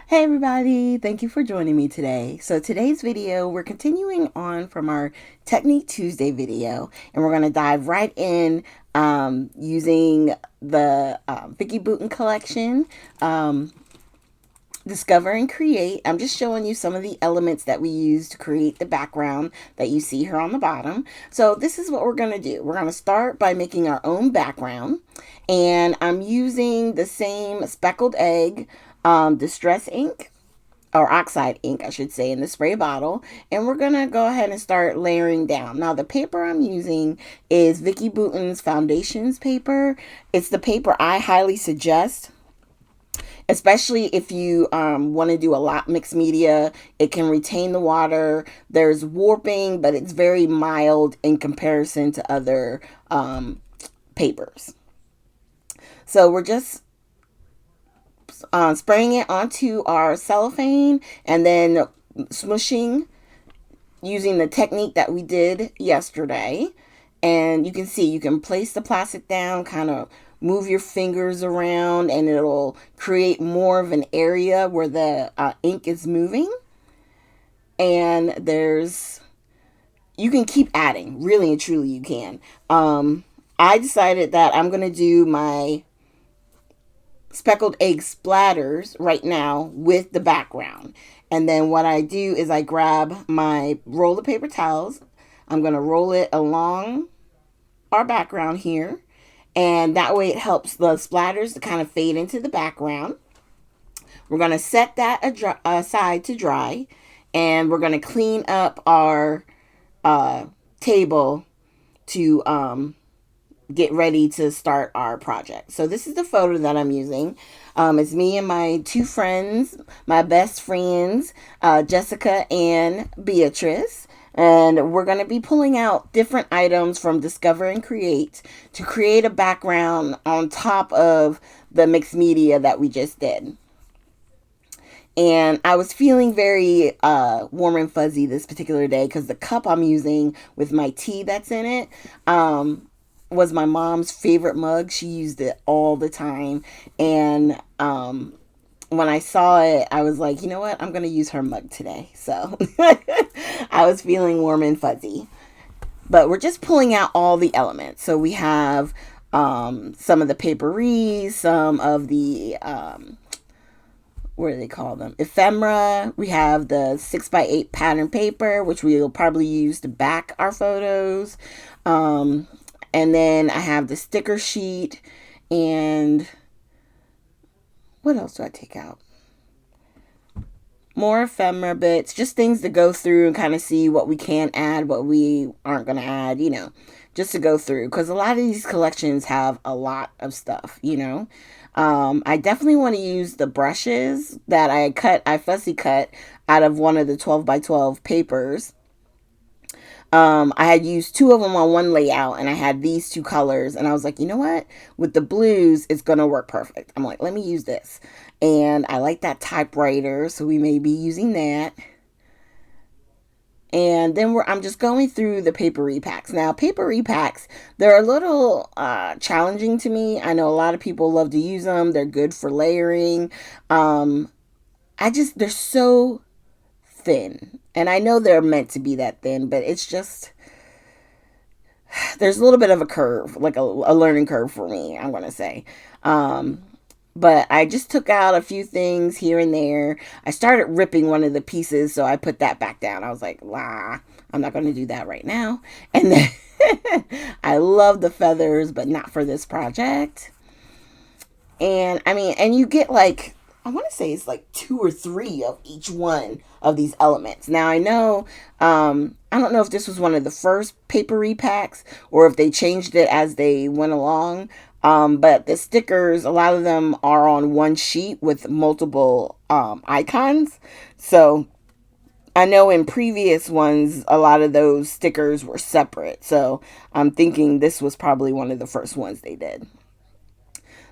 Hey everybody, thank you for joining me today. So today's video, we're continuing on from our Technique Tuesday video, and we're going to dive right in using the Vicki Boutin collection, Discover and Create. I'm just showing you some of the elements that we use to create the background that you see here on the bottom. So this is what we're going to do. We're going to start by making our own background, and I'm using the same speckled egg distress ink, or oxide ink, I should say, in the spray bottle. And we're gonna go ahead and start layering down. Now, the paper I'm using is Vicki Boutin's Foundations paper. It's the paper I highly suggest, especially if you want to do a lot mixed media. It can retain the water. There's warping, but it's very mild in comparison to other papers. So we're just spraying it onto our cellophane and then smushing using the technique that we did yesterday. And you can see you can place the plastic down, kind of move your fingers around, and it'll create more of an area where the ink is moving. And you can keep adding, really and truly you can. I decided that I'm going to do my speckled egg splatters right now with the background. And then what I do is I grab my roll of paper towels. I'm going to roll it along our background here. And that way it helps the splatters to kind of fade into the background. We're going to set that aside to dry. And we're going to clean up our table to get ready to start our project. So this is the photo that I'm using. It's me and my two friends, my best friends, Jessica and Beatrice. And we're going to be pulling out different items from Discover and Create to create a background on top of the mixed media that we just did. And I was feeling very warm and fuzzy this particular day because the cup I'm using with my tea that's in it was my mom's favorite mug. She used it all the time. And when I saw it, I was like, you know what? I'm going to use her mug today. So I was feeling warm and fuzzy. But we're just pulling out all the elements. So we have some of the paperies, some of the, what do they call them? Ephemera. We have the 6x8 pattern paper, which we'll probably use to back our photos. And then I have the sticker sheet, and what else do I take out? More ephemera bits, just things to go through and kind of see what we can add, what we aren't going to add, just to go through. Because a lot of these collections have a lot of stuff. I definitely want to use the brushes that I fussy cut out of one of the 12x12 papers. I had used two of them on one layout, and I had these two colors, and I was like, you know what? With the blues, it's going to work perfect. I'm like, let me use this. And I like that typewriter, so we may be using that. And then I'm just going through the paper repacks. Now, paper repacks, they're a little challenging to me. I know a lot of people love to use them. They're good for layering. They're so thin. And I know they're meant to be that thin, but it's just, there's a little bit of a curve, like a learning curve for me, I'm going to say. But I just took out a few things here and there. I started ripping one of the pieces, so I put that back down. I was like, I'm not going to do that right now. And then I love the feathers, but not for this project. And and you get like, I want to say it's like 2 or 3 of each one of these elements. Now I know, I don't know if this was one of the first paper repacks or if they changed it as they went along. But the stickers, a lot of them are on one sheet with multiple icons. So I know in previous ones, a lot of those stickers were separate. So I'm thinking this was probably one of the first ones they did.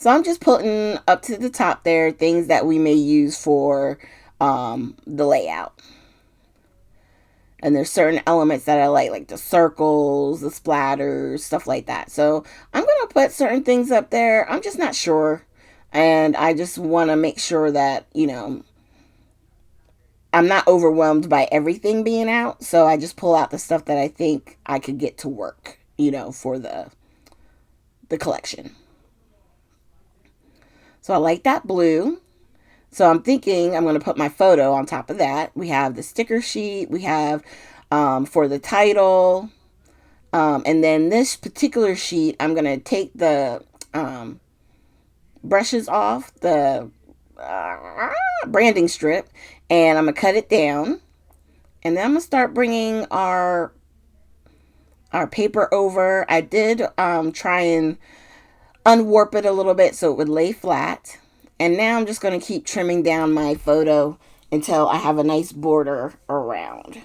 So I'm just putting up to the top there things that we may use for the layout. And there's certain elements that I like the circles, the splatters, stuff like that. So I'm going to put certain things up there. I'm just not sure. And I just want to make sure that, I'm not overwhelmed by everything being out, so I just pull out the stuff that I think I could get to work, for the collection. So I like that blue. So I'm thinking I'm going to put my photo on top of that. We have the sticker sheet. We have for the title. And then this particular sheet, I'm going to take the brushes off, the branding strip, and I'm going to cut it down. And then I'm going to start bringing our paper over. I did try and unwarp it a little bit so it would lay flat. And now I'm just going to keep trimming down my photo until I have a nice border around.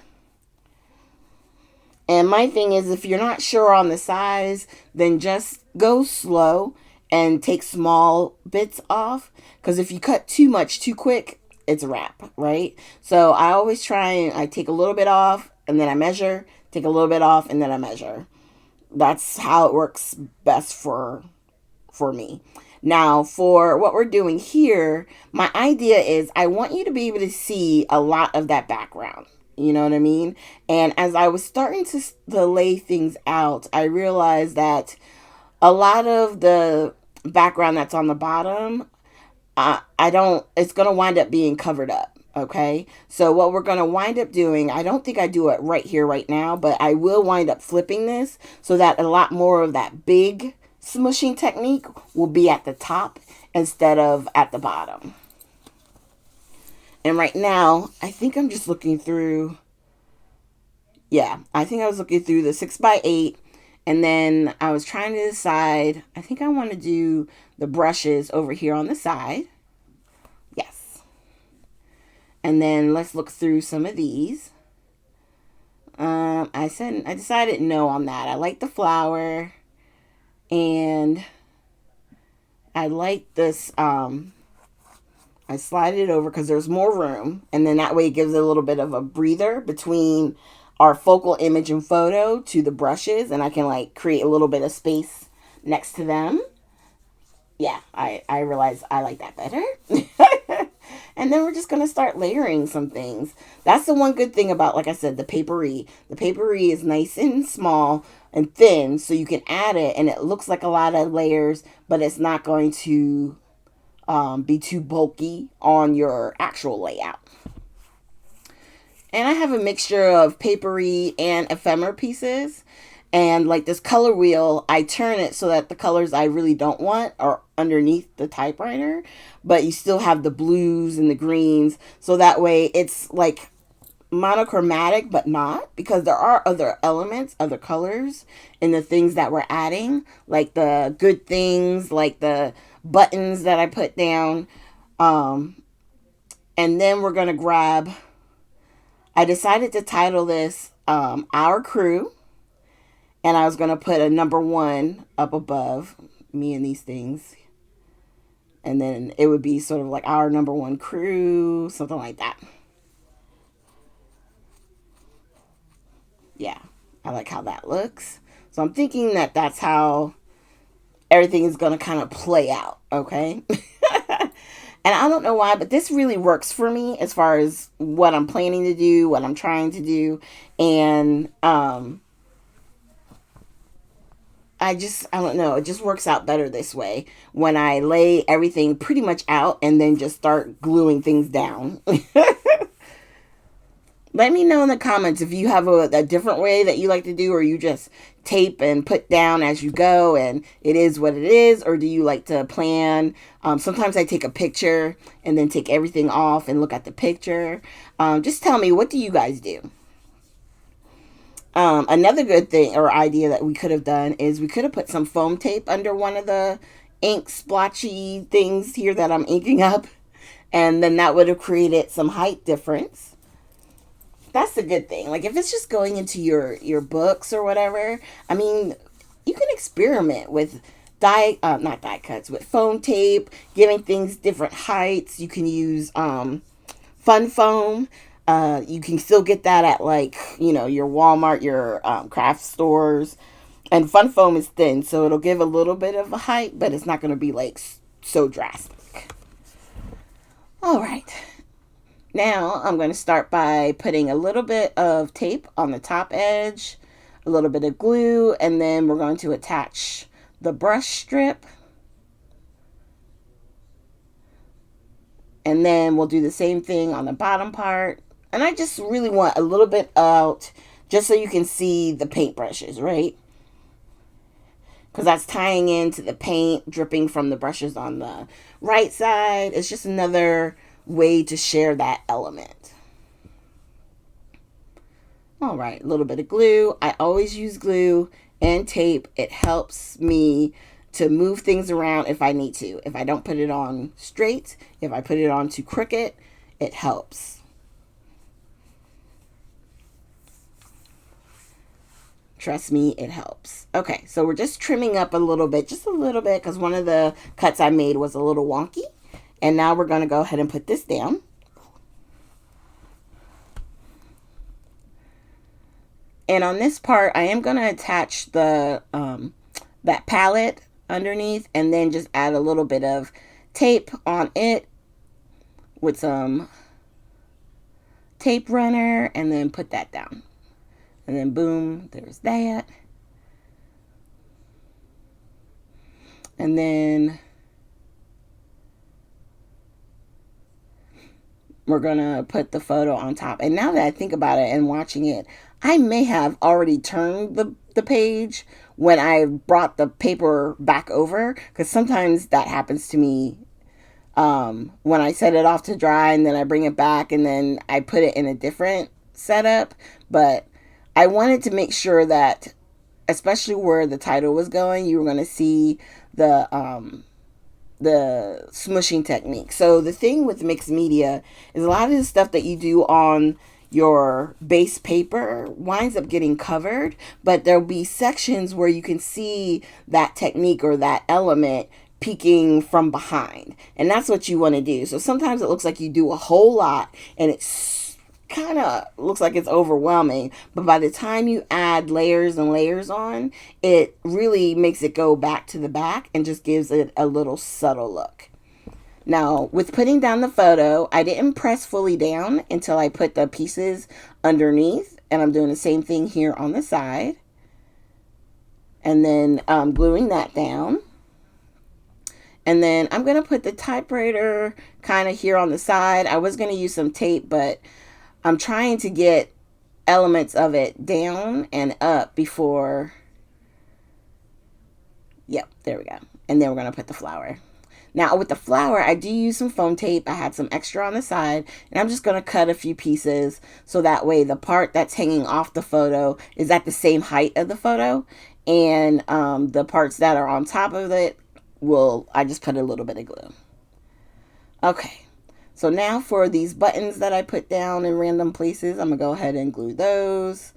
And my thing is, if you're not sure on the size, then just go slow and take small bits off. Because if you cut too much too quick, it's a wrap, right? So I always try and I take a little bit off and then I measure, take a little bit off and then I measure. That's how it works best for me. Now, for what we're doing here, my idea is I want you to be able to see a lot of that background. You know what I mean? And as I was starting to lay things out, I realized that a lot of the background that's on the bottom, I don't, it's going to wind up being covered up. Okay. So what we're going to wind up doing, I don't think I do it right here, right now, but I will wind up flipping this so that a lot more of that big smushing technique will be at the top instead of at the bottom. And right now, I think I'm just looking through, yeah, I think I was looking through the 6x8. And then I was trying to decide, I think I want to do the brushes over here on the side. Yes. And then let's look through some of these. I decided no on that. I like the flower. And I like this, I slide it over because there's more room. And then that way it gives it a little bit of a breather between our focal image and photo to the brushes. And I can like create a little bit of space next to them. Yeah, I realize I like that better. And then we're just going to start layering some things. That's the one good thing about, like I said, the papery. The papery is nice and small and thin, so you can add it, and it looks like a lot of layers, but it's not going to be too bulky on your actual layout. And I have a mixture of papery and ephemera pieces. And like this color wheel, I turn it so that the colors I really don't want are underneath the typewriter, but you still have the blues and the greens. So that way it's like monochromatic, but not, because there are other elements, other colors in the things that we're adding, like the good things, like the buttons that I put down. And then we're going to grab, I decided to title this Our Crew. And I was going to put a number 1 up above me and these things. And then it would be sort of like our number 1 crew, something like that. Yeah, I like how that looks. So I'm thinking that that's how everything is going to kind of play out, okay? And I don't know why, but this really works for me as far as what I'm planning to do, what I'm trying to do. And I don't know, it just works out better this way when I lay everything pretty much out and then just start gluing things down. Let me know in the comments if you have a different way that you like to do, or you just tape and put down as you go and it is what it is, or do you like to plan? Sometimes I take a picture and then take everything off and look at the picture. Just tell me, what do you guys do? Another good thing or idea that we could have done is we could have put some foam tape under one of the ink splotchy things here that I'm inking up, and then that would have created some height difference. That's the good thing. Like if it's just going into your books or whatever, I mean, you can experiment with not die cuts, with foam tape, giving things different heights. You can use fun foam. You can still get that at like, your Walmart, your craft stores. And fun foam is thin, so it'll give a little bit of a height, but it's not going to be like so drastic. All right. Now I'm going to start by putting a little bit of tape on the top edge, a little bit of glue, and then we're going to attach the brush strip. And then we'll do the same thing on the bottom part. And I just really want a little bit out just so you can see the paintbrushes, right? Because that's tying into the paint dripping from the brushes on the right side. It's just another way to share that element. All right, a little bit of glue. I always use glue and tape. It helps me to move things around if I need to. If I don't put it on straight, if I put it on too crooked, it helps. Trust me, it helps. Okay, so we're just trimming up a little bit, just a little bit, because one of the cuts I made was a little wonky. And now we're going to go ahead and put this down. And on this part, I am going to attach the that palette underneath and then just add a little bit of tape on it with some tape runner and then put that down. And then boom, there's that. And then we're going to put the photo on top. And now that I think about it and watching it, I may have already turned the page when I brought the paper back over, because sometimes that happens to me when I set it off to dry and then I bring it back and then I put it in a different setup. But I wanted to make sure that, especially where the title was going, you were going to see the smushing technique. So the thing with mixed media is a lot of the stuff that you do on your base paper winds up getting covered, but there'll be sections where you can see that technique or that element peeking from behind. And that's what you want to do. So sometimes it looks like you do a whole lot and it's kind of looks like it's overwhelming, but by the time you add layers and layers on, it really makes it go back to the back and just gives it a little subtle look. Now, with putting down the photo, I didn't press fully down until I put the pieces underneath, and I'm doing the same thing here on the side. And then gluing that down. And then I'm going to put the typewriter kind of here on the side. I was going to use some tape, but I'm trying to get elements of it down and up before. Yep, there we go. And then we're going to put the flower. Now with the flower, I do use some foam tape. I had some extra on the side, and I'm just going to cut a few pieces so that way the part that's hanging off the photo is at the same height of the photo, and the parts that are on top of it I just put a little bit of glue. Okay, so now for these buttons that I put down in random places, I'm going to go ahead and glue those.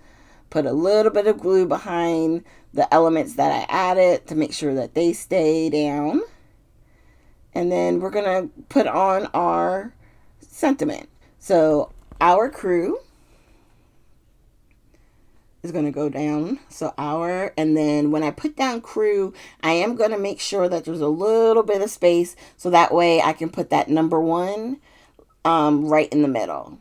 Put a little bit of glue behind the elements that I added to make sure that they stay down. And then we're going to put on our sentiment. So our crew is going to go down. So our, and then when I put down crew, I am going to make sure that there's a little bit of space so that way I can put that number 1 right in the middle.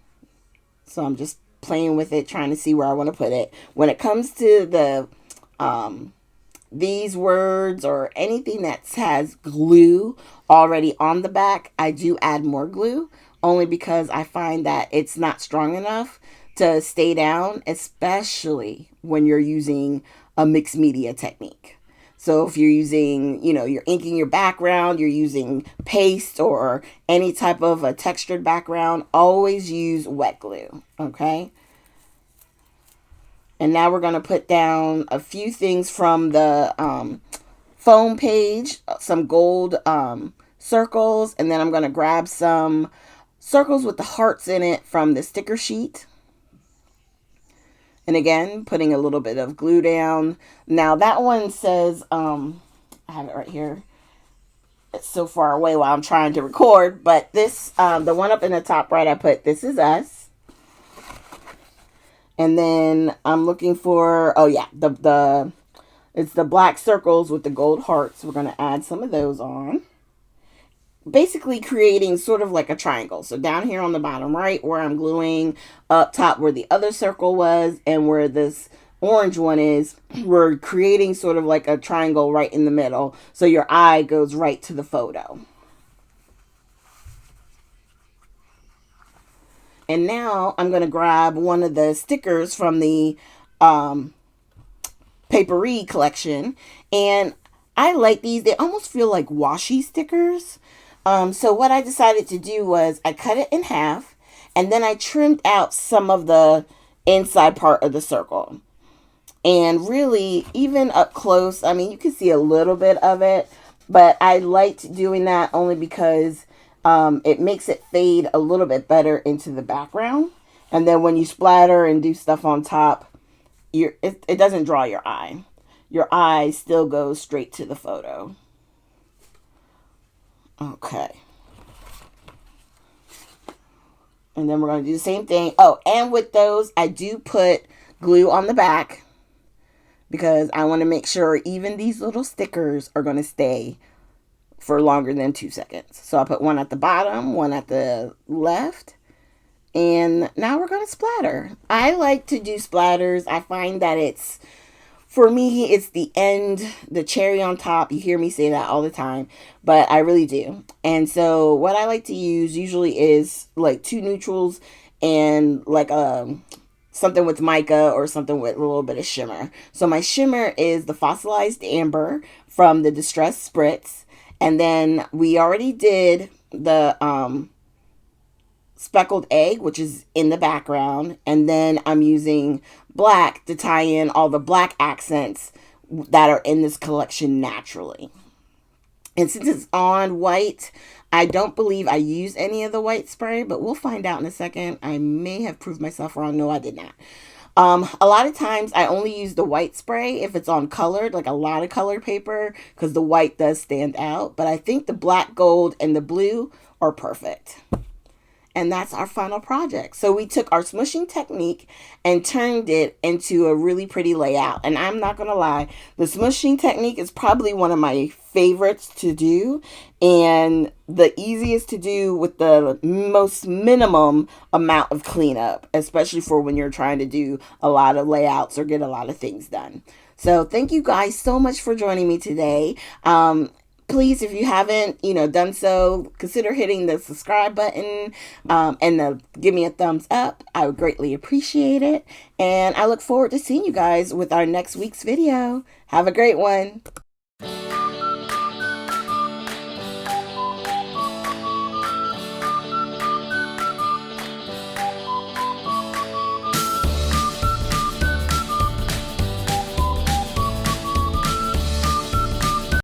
So I'm just playing with it, trying to see where I want to put it. When it comes to the these words or anything that has glue already on the back, I do add more glue only because I find that it's not strong enough to stay down, especially when you're using a mixed media technique. So if you're using, you're inking your background, you're using paste or any type of a textured background, always use wet glue, okay? And now we're going to put down a few things from the foam page, some gold circles, and then I'm going to grab some circles with the hearts in it from the sticker sheet. And again, putting a little bit of glue down. Now that one says, I have it right here. It's so far away while I'm trying to record, but this, the one up in the top right, I put, "This is us." And then I'm looking for, oh yeah, it's the black circles with the gold hearts. We're going to add some of those on. basically creating sort of like a triangle. So down here on the bottom right where I'm gluing, up top where the other circle was, and where this orange one is, we're creating sort of like a triangle right in the middle. So your eye goes right to the photo. And now I'm going to grab one of the stickers from the um, Paperie collection. And I like these. They almost feel like washi stickers. So what I decided to do was I cut it in half, and then I trimmed out some of the inside part of the circle. And really, even up close, I mean, you can see a little bit of it, but I liked doing that only because it makes it fade a little bit better into the background. And then when you splatter and do stuff on top, it doesn't draw your eye. Your eye still goes straight to the photo. Okay. And then we're going to do the same thing. Oh, and with those, I do put glue on the back because I want to make sure even these little stickers are going to stay for longer than 2 seconds. So I put one at the bottom, one at the left, and now we're going to splatter. I like to do splatters. I find that for me, it's the end, the cherry on top. You hear me say that all the time, but I really do. And so what I like to use usually is like 2 neutrals and like something with mica or something with a little bit of shimmer. So my shimmer is the fossilized amber from the Distress Spritz. And then we already did the speckled egg, which is in the background. And then I'm using black to tie in all the black accents that are in this collection naturally. And since it's on white, I don't believe I used any of the white spray, but we'll find out in a second. I may have proved myself wrong. No, I did not. A lot of times I only use the white spray if it's on colored, like a lot of colored paper, because the white does stand out. But I think the black, gold, and the blue are perfect. And that's our final project. So we took our smushing technique and turned it into a really pretty layout. And I'm not going to lie, the smushing technique is probably one of my favorites to do and the easiest to do with the most minimum amount of cleanup, especially for when you're trying to do a lot of layouts or get a lot of things done. So thank you guys so much for joining me today. Please, if you haven't, done so, consider hitting the subscribe button and give me a thumbs up. I would greatly appreciate it. And I look forward to seeing you guys with our next week's video. Have a great one.